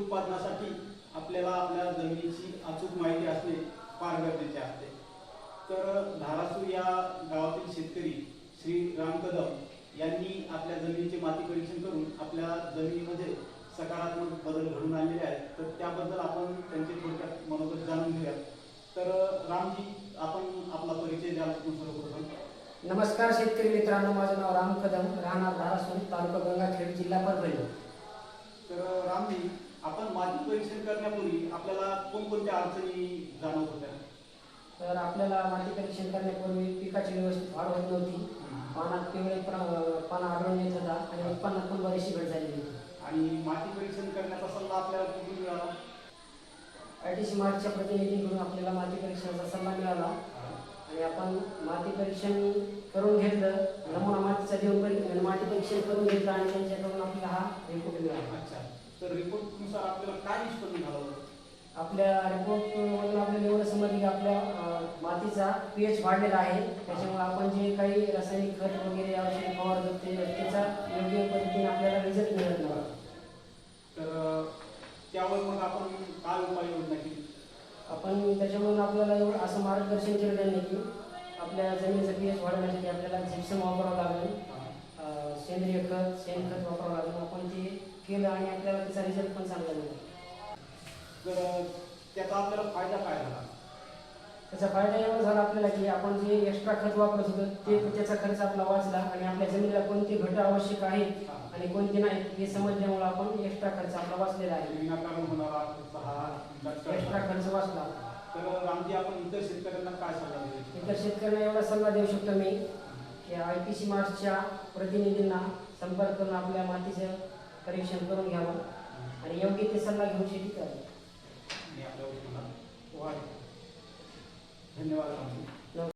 उत्पादनासाठी आपल्याला आपल्या जमिनीची अचूक माहिती असणे फार गरजेचे असते। तर धारासूर या गावातील शेतकरी श्री राम कदम यांनी आपल्या जमिनीचे माती परीक्षण करून आपल्या जमिनीमध्ये सकारात्मक बदल घडून आणलेले आहेत। तर त्याबद्दल आपण त्यांचे थोडक्यात मनोगत जाणून घेऊया। तर रामजी, आपण आपला परिचय द्या सर्वप्रथम। नमस्कार शेतकरी मित्रांनो, माझं नाव राम कदम, राहणार धारासूर, तालुका गंगाखेड, जिल्हा परभणी। तर रामजी, आपण माती परीक्षण करण्यापूर्वी आपल्याला कोणकोणत्या अडचणी जाणवत होत्या? तर आपल्याला माती परीक्षण करण्यापूर्वी पिकाची व्यवस्थित वाढ होत नव्हती, पानात पाना आढळून येत होता आणि उत्पन्नात पण बरीचशी घट झालेली होती। आणि माती परीक्षण करण्याचा सल्ला आपल्याला कुठून मिळाला? ITC मार्टच्या प्रतिनिधींकडून आपल्याला माती परीक्षणाचा सल्ला मिळाला आणि आपण माती परीक्षण करून घेतलं, नमुना मातीचा देऊन माती परीक्षण करून घेतलं आणि त्यांच्याकडून आपल्याला हा रिपोर्ट मिळाला। अच्छा, तर रिपोर्टनुसार आपल्याला काय निष्पन्न झालं? आपल्या रिपोर्टमधून आपल्याला एवढं समजलं की आपल्या मातीचा pH वाढलेला आहे, त्याच्यामुळे आपण जे काही रासायनिक खत वगैरे औषध फवारतो त्याचा योग्य पद्धतीने आपल्याला रिझल्ट मिळत नाही। तर त्यावर मग आपण काय उपाययोजना केली? आपण त्याच्यामधून आपल्याला एवढं असं मार्गदर्शन केलं त्यांनी की आपल्या जमिनीचा pH वाढवण्यासाठी आपल्याला जिप्सम वापरावं लागेल, सेंद्रिय खत, शेणखत वापरावं लागेल। आपण ते केलं आणि आपल्याला त्याचा रिझल्ट पण चांगला मिळाला। तर त्याचा आपल्याला फायदा काय झाला? त्याचा फायदा एवढा झाला आपल्याला की आपण जे एक्स्ट्रा खत वापरत होतो ते त्याचा खर्च आपला वाचला आणि आपल्या जमिनीला कोणते घटक आवश्यक आहेत आणि कोणते नाहीत हे समजल्यामुळे आपण एक्स्ट्रा खर्च आपला वाचलेला आहे, विनाकारण होणारा एक्स्ट्रा खर्च वाचला। तर रामजी, आपण इतर शेतकऱ्यांना काय सल्ला देऊ? इतर शेतकऱ्यांना एवढा सल्ला देऊ शकतो मी की ITC मार्टच्या प्रतिनिधींना संपर्क करून आपल्या मातीचं परीक्षण करून घ्यावं आणि योग्य ते सल्ला घेऊन शेती करावी। धन्यवाद रामजी।